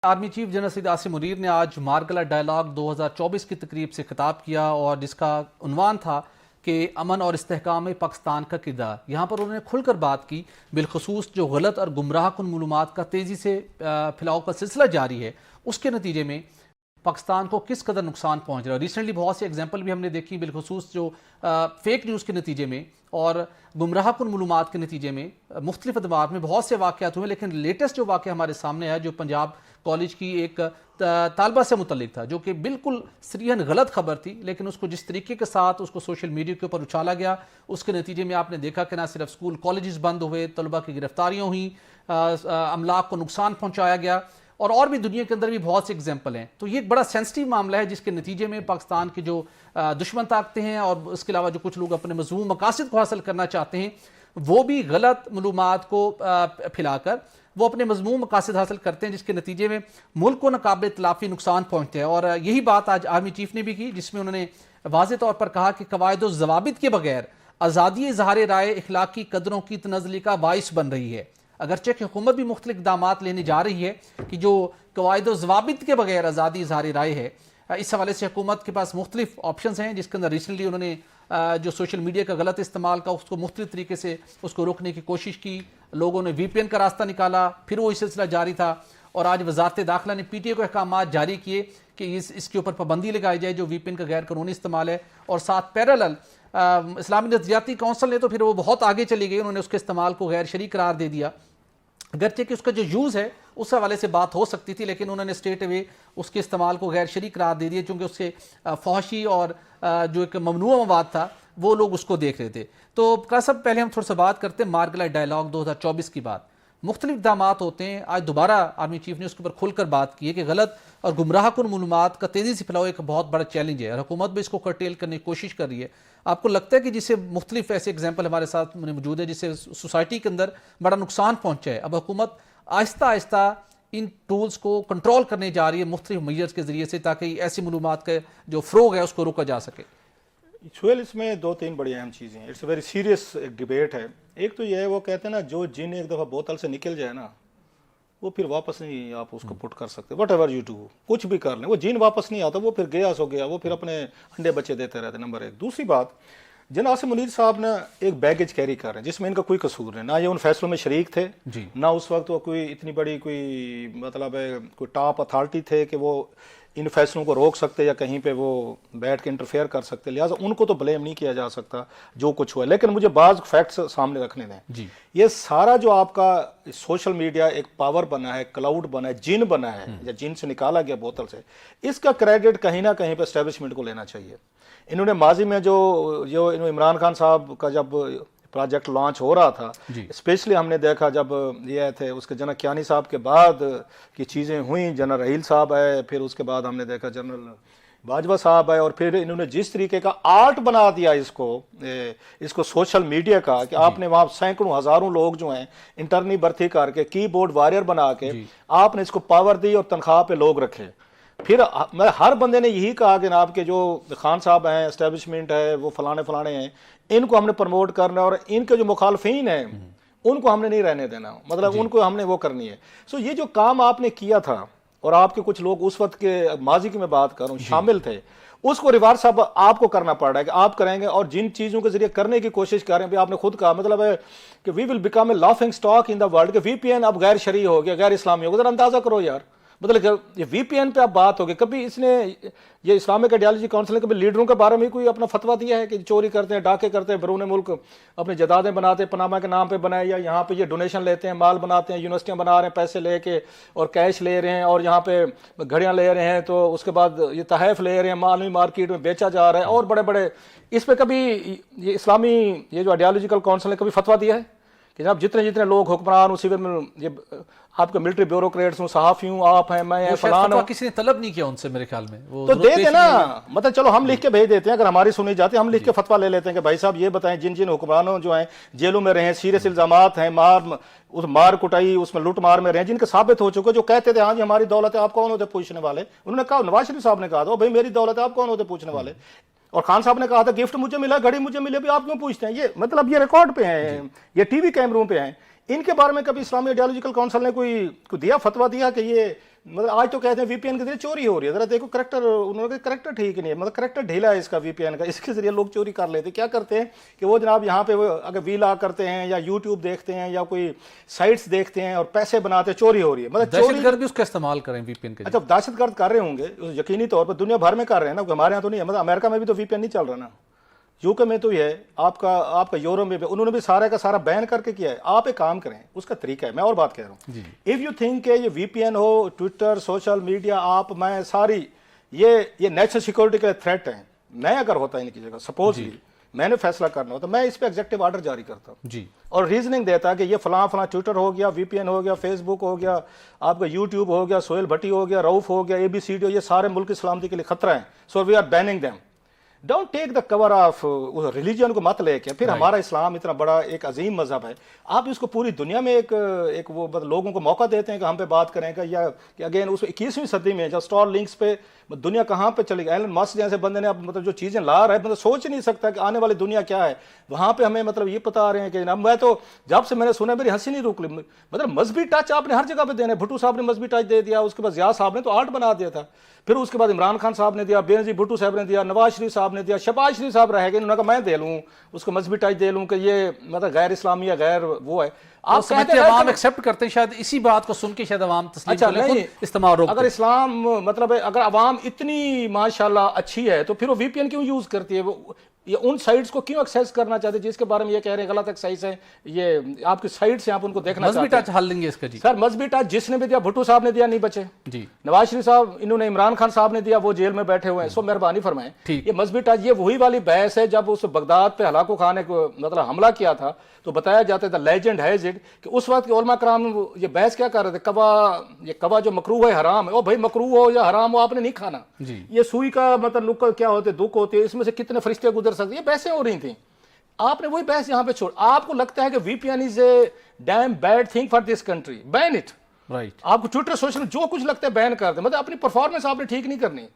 Army chief general Syed Asim Munir نے آج Margalla dialogue 2024 کی تقریب سے خطاب کیا اور جس کا عنوان تھا کہ امن اور استحکام میں پاکستان کا کردار۔ یہاں پر انہوں نے کھل کر بات کی، بالخصوص جو غلط اور گمراہ کن معلومات کا تیزی سے پھیلاؤ کا سلسلہ جاری ہے، اس کے نتیجے میں پاکستان کو کس قدر نقصان پہنچ رہا ہے۔ ریسنٹلی بہت سے ایگزامپل بھی ہم نے دیکھی، بالخصوص جو فیک نیوز کے نتیجے میں اور گمراہ کن معلومات کے نتیجے میں مختلف ادوار میں بہت سے واقعات ہوئے، لیکن لیٹسٹ جو واقعہ ہمارے سامنے ہے جو پنجاب کالج کی ایک طالبہ سے متعلق تھا، جو کہ بالکل صریحاً غلط خبر تھی، لیکن اس کو جس طریقے کے ساتھ اس کو سوشل میڈیا کے اوپر اچھالا گیا، اس کے نتیجے میں آپ نے دیکھا کہ نہ صرف سکول کالجز بند ہوئے، طلبہ کی گرفتاریاں ہوئیں، املاک کو نقصان پہنچایا گیا، اور بھی دنیا کے اندر بھی بہت سے ایگزامپل ہیں۔ تو یہ ایک بڑا سینسٹیو معاملہ ہے جس کے نتیجے میں پاکستان کے جو دشمن طاقتیں ہیں اور اس کے علاوہ جو کچھ لوگ اپنے مذموم مقاصد کو حاصل کرنا چاہتے ہیں، وہ بھی غلط معلومات کو پھیلا کر وہ اپنے مذموم مقاصد حاصل کرتے ہیں، جس کے نتیجے میں ملک کو ناقابل تلافی نقصان پہنچتے ہیں۔ اور یہی بات آج آرمی چیف نے بھی کی، جس میں انہوں نے واضح طور پر کہا کہ قواعد و ضوابط کے بغیر آزادی اظہار رائے اخلاقی قدروں کی تنزلی کا باعث بن رہی ہے۔ اگرچہ کہ حکومت بھی مختلف اقدامات لینے جا رہی ہے کہ جو قواعد و ضوابط کے بغیر آزادی اظہار رائے ہے، اس حوالے سے حکومت کے پاس مختلف آپشنز ہیں، جس کے اندر ریسنٹلی انہوں نے جو سوشل میڈیا کا غلط استعمال کا، اس کو مختلف طریقے سے اس کو روکنے کی کوشش کی، لوگوں نے VPN کا راستہ نکالا، پھر وہی سلسلہ جاری تھا، اور آج وزارت داخلہ نے PTI کو احکامات جاری کیے کہ اس کے اوپر پابندی لگائی جائے جو VPN کا غیر قانونی استعمال ہے، اور ساتھ پیرالل اسلامی نظریاتی کونسل نے تو پھر وہ بہت آگے چلی گئی، انہوں نے اس کے استعمال کو غیر شرعی قرار دے دیا۔ اگرچہ کہ اس کا جو یوز ہے اس حوالے سے بات ہو سکتی تھی، لیکن انہوں نے اسٹریٹ اوے اس کے استعمال کو غیر شرعی قرار دے دیا، چونکہ اس سے فحاشی اور جو ایک ممنوع مواد تھا وہ لوگ اس کو دیکھ رہے تھے۔ تو صاحب پہلے ہم تھوڑا سا بات کرتے ہیں مارگلہ ڈائلاگ 2024 کی بات۔ مختلف اقدامات ہوتے ہیں، آج دوبارہ آرمی چیف نے اس کے اوپر کھل کر بات کی ہے کہ غلط اور گمراہ کن معلومات کا تیزی سے پھیلاؤ ایک بہت بڑا چیلنج ہے، اور حکومت بھی اس کو کرٹیل کرنے کی کوشش کر رہی ہے۔ آپ کو لگتا ہے کہ جسے مختلف ایسے ایگزامپل ہمارے ساتھ موجود ہے جس سے سوسائٹی کے اندر بڑا نقصان پہنچا ہے، اب حکومت آہستہ آہستہ ان ٹولز کو کنٹرول کرنے جا رہی ہے مختلف میجرز کے ذریعے سے، تاکہ ایسی معلومات کا جو فروغ ہے اس کو روکا جا سکے؟ سہیل، اس میں دو تین بڑی اہم چیزیں ہیں۔ اٹس اے ویری سیریس ایک ڈیبیٹ ہے۔ ایک تو یہ ہے، وہ کہتے ہیں نا جو جن ایک دفعہ بوتل سے نکل جائے نا، وہ پھر واپس نہیں آپ اس کو پٹ کر سکتے، وٹ ایور یو ڈو، کچھ بھی کر لیں، وہ جن واپس نہیں آتا، وہ پھر گیا سو گیا، وہ پھر اپنے انڈے بچے دیتے رہتے۔ نمبر ایک۔ دوسری بات، جنرل عاصم منیر صاحب نے ایک بیگیج کیری کر رہے ہیں جس میں ان کا کوئی قصور نہیں، نہ یہ ان فیصلوں میں شریک تھے، نہ اس وقت وہ کوئی اتنی بڑی کوئی مطلب ہے کوئی ٹاپ اتھارٹی تھے کہ وہ ان فیصلوں کو روک سکتے یا کہیں پہ وہ بیٹھ کے انٹرفیئر کر سکتے، لہٰذا ان کو تو بلیم نہیں کیا جا سکتا جو کچھ ہوا۔ لیکن مجھے بعض فیکٹس سامنے رکھنے دیں۔ یہ سارا جو آپ کا سوشل میڈیا ایک پاور بنا ہے، کلاؤڈ بنا ہے، جن بنا ہے، یا جن سے نکالا گیا بوتل سے، اس کا کریڈٹ کہیں نہ کہیں پہ اسٹیبلشمنٹ کو لینا چاہیے۔ انہوں نے ماضی میں جو عمران خان صاحب کا جب پروجیکٹ لانچ ہو رہا تھا، اسپیشلی ہم نے دیکھا جب یہ تھے اس کے جنرل کیانی صاحب کے بعد کی چیزیں ہوئیں، جنرل رحیل صاحب آئے، پھر اس کے بعد ہم نے دیکھا جنرل باجوہ صاحب آئے، اور پھر انہوں نے جس طریقے کا آرٹ بنا دیا اس کو سوشل میڈیا کا، کہ آپ نے وہاں سینکڑوں ہزاروں لوگ جو ہیں انٹرنی بھرتی کر کے کی بورڈ وارئر بنا کے آپ نے اس کو پاور دی اور تنخواہ پہ لوگ رکھے۔ پھر میں ہر بندے نے یہی کہا کہ جناب کے جو خان صاحب ہیں، اسٹیبلشمنٹ ہے، وہ فلانے ہیں، ان کو ہم نے پروموٹ کرنا، اور ان کے جو مخالفین ہیں ان کو ہم نے نہیں رہنے دینا، مطلب ان کو ہم نے وہ کرنی ہے۔ سو یہ جو کام آپ نے کیا تھا، اور آپ کے کچھ لوگ اس وقت کے ماضی کی میں بات کر رہا ہوں شامل تھے، اس کو ریوارڈ صاحب آپ کو کرنا پڑ رہا ہے کہ آپ کریں گے، اور جن چیزوں کے ذریعے کرنے کی کوشش کر رہے ہیں، آپ نے خود کہا مطلب ہے کہ we will become a laughing stock in the world, کہ VPN اب غیر شرعی ہو گیا، غیر اسلامی ہو گیا۔ ذرا اندازہ کرو یار، مطلب یہ VPN پہ اب بات ہوگی، کبھی اس نے یہ اسلامک آئیڈیالوجی کونسل نے کبھی لیڈروں کے بارے میں کوئی اپنا فتویٰ دیا ہے کہ چوری کرتے ہیں، ڈاکے کرتے ہیں، بیرون ملک اپنے جدادیں بناتے ہیں، پناما کے نام پہ بنائے، یا یہاں پہ یہ ڈونیشن لیتے ہیں، مال بناتے ہیں، یونیورسٹیاں بنا رہے ہیں پیسے لے کے، اور کیش لے رہے ہیں، اور یہاں پہ گھڑیاں لے رہے ہیں، تو اس کے بعد یہ تحائف لے رہے ہیں، عالمی مارکیٹ میں بیچا جا رہا ہے، اور بڑے بڑے اس پہ کبھی یہ اسلامی یہ جو آئیڈیالوجیکل کونسل نے کبھی فتویٰ دیا ہے کہ جناب جتنے لوگ حکمران ہوں، سول میں یہ آپ کے ملٹری بیوروکریٹس ہوں، صحافی ہوں، آپ ہیں، میں فلان ہوں، کسی نے طلب نہیں کیا ان سے میرے خیال میں، تو دے دیں نا، مطلب چلو ہم لکھ کے بھیج دیتے ہیں، اگر ہماری سنی جاتی ہے ہم لکھ کے فتویٰ لے لیتے ہیں کہ بھائی صاحب یہ بتائیں جن حکمرانوں جو ہیں جیلوں میں رہے، سیریس الزامات ہیں، مار کٹائی اس میں لوٹ مار میں رہے، جن کے ثابت ہو چکے، جو کہتے تھے ہاں جی ہماری دولت ہے، آپ کون ہوتے پوچھنے والے؟ انہوں نے کہا، نواز شریف صاحب نے کہا تھا بھائی میری دولت ہے، آپ کون ہوتے پوچھنے والے؟ اور خان صاحب نے کہا تھا گفٹ مجھے ملا، گھڑی مجھے ملی، ابھی آپ کیوں پوچھتے ہیں؟ یہ مطلب یہ ریکارڈ پہ ہیں، یہ ٹی وی کیمروں پہ ہیں۔ ان کے بارے میں کبھی اسلامی آئیڈیالوجیکل کونسل نے کوئی دیا فتویٰ دیا کہ یہ مطلب آج تو کہتے ہیں وی پی این کے ذریعے چوری ہو رہی ہے؟ ذرا دیکھو کریکٹر، انہوں نے کہا کریکٹر ٹھیک نہیں ہے، مطلب کریکٹر ڈھیلا ہے اس کا وی پی این کا، اس کے ذریعے لوگ چوری کر لیتے. کیا کرتے ہیں کہ وہ جناب یہاں پہ اگر وی لاگ کرتے ہیں یا یوٹیوب دیکھتے ہیں یا کوئی سائٹس دیکھتے ہیں اور پیسے بناتے ہیں، چوری ہو رہی ہے. مطلب دہشت گرد بھی اس کا استعمال کریں وی پی این کے. اچھا دہشت گرد کر رہے ہوں گے یقینی طور پر، دنیا بھر میں کر رہے ہیں نا، ہمارے یہاں تو نہیں ہے. مطلب امریکہ میں بھی تو وی پی این نہیں چل رہا نا، یو کے میں تو یہ ہے، آپ کا یورپ میں بھی انہوں نے بھی سارا کا سارا بین کر کے کیا ہے. آپ ایک کام کریں، اس کا طریقہ ہے. میں اور بات کہہ رہا ہوں، اف یو تھنک کہ یہ وی پی این ہو، ٹویٹر، سوشل میڈیا، آپ میں ساری یہ نیشنل سیکورٹی کے تھریٹ ہیں. میں اگر ہوتا ان کی جگہ سپوزلی میں نے فیصلہ کرنا ہوتا، میں اس پہ ایگزیکٹو آرڈر جاری کرتا ہوں اور ریزننگ دیتا کہ یہ فلاں ٹویٹر ہو گیا، وی پی این ہو گیا، فیس بک ہو گیا، آپ کا یوٹیوب ہو گیا، سہیل بھٹی ہو گیا، رؤف ہو گیا، اے بی سی ڈی، یہ سارے ملک کی سلامتی کے لیے خطرہ ہیں. So we are banning them. Don't take the cover of religion کو مت لے کے. پھر ہمارا اسلام اتنا بڑا ایک عظیم مذہب ہے، آپ اس کو پوری دنیا میں ایک وہ لوگوں کو موقع دیتے ہیں کہ ہم پہ بات کریں گا، یا کہ اگین اس 21ویں صدی میں جب اسٹار لنکس پہ دنیا کہاں پہ چلے گی. ایلن ماسک جیسے بندے نے اب مطلب جو چیزیں لا رہا ہے، مطلب سوچ نہیں سکتا کہ آنے والی دنیا کیا ہے. وہاں پہ ہمیں مطلب یہ بتا رہے ہیں کہ میں تو جب سے میں نے سنا میری ہنسی نہیں روک لی. مطلب مذہبی ٹچ آپ نے ہر جگہ پہ دینا ہے. بھٹو صاحب نے مذہبی ٹچ دے دیا، اس کے بعد ضیاء صاحب نے تو آرٹ بنا دیا تھا، پھر اس کے بعد عمران خان صاحب نے دیا، بینظیر بھٹو صاحب نے دیا، نواز شریف صاحب نے دیا، شہباز شریف صاحب رہ گئے، انہوں نے کہا میں دے لوں اس کو مذہبی ٹچ دے لوں کہ یہ مطلب غیر اسلامی یا غیر وہ ہے. آپ سمجھتے ہیں عوام ایکسیپٹ کرتے ہیں، شاید اسی بات کو سن کے شاید عوام تسلیم کر لیں، خود استعمال روکتے ہیں. اگر اسلام مطلب اگر عوام اتنی ماشاءاللہ اچھی ہے تو پھر وہ وی پی این کیوں یوز کرتی ہے؟ وہ یہ ان سائٹس کو کیوں ایکسیس کرنا چاہتے ہیں جس کے بارے میں یہ کہہ رہے ہیں غلط ایکسائز ہے؟ یہ آپ کی سائٹس ہیں، آپ ان کو دیکھنا چاہتے ہیں. مذہبی ٹچ حل لیں گے اس کا. سر مذہبی ٹچ جس نے بھی دیا، بھٹو صاحب نے دیا، نہیں بچے. نواز شریف صاحب انہوں نے، عمران خان صاحب نے دیا، وہ جیل میں بیٹھے ہوئے ہیں. سو مہربانی فرمائیں. یہ مذہبی ٹچ یہ وہی والی بحث ہے جب اس بغداد پہ ہلاکو خان نے مطلب حملہ کیا تھا تو بتایا جاتا تھا لیجنڈ ہیز اٹ کہ اس وقت کے علماء کرام یہ بحث کیا کر رہے تھے، یہ کوا جو مکروہ ہے حرام ہے. او بھائی مکروہ ہو یا حرام ہو آپ نے نہیں کھانا. یہ سوئی کا مطلب نکل کیا ہوتے، دکھ ہوتے، اس میں سے کتنے فرشتے گزر سکتے، یہ بحثیں ہو رہی تھیں. آپ نے وہی بحث یہاں پہ چھوڑ. آپ کو لگتا ہے کہ V P N is a damn bad thing for this country, ban it. آپ کو ٹویٹر سوشل جو کچھ لگتا ہے بین کر دیں. مطلب اپنی پرفارمنس آپ نے ٹھیک نہیں کرنی.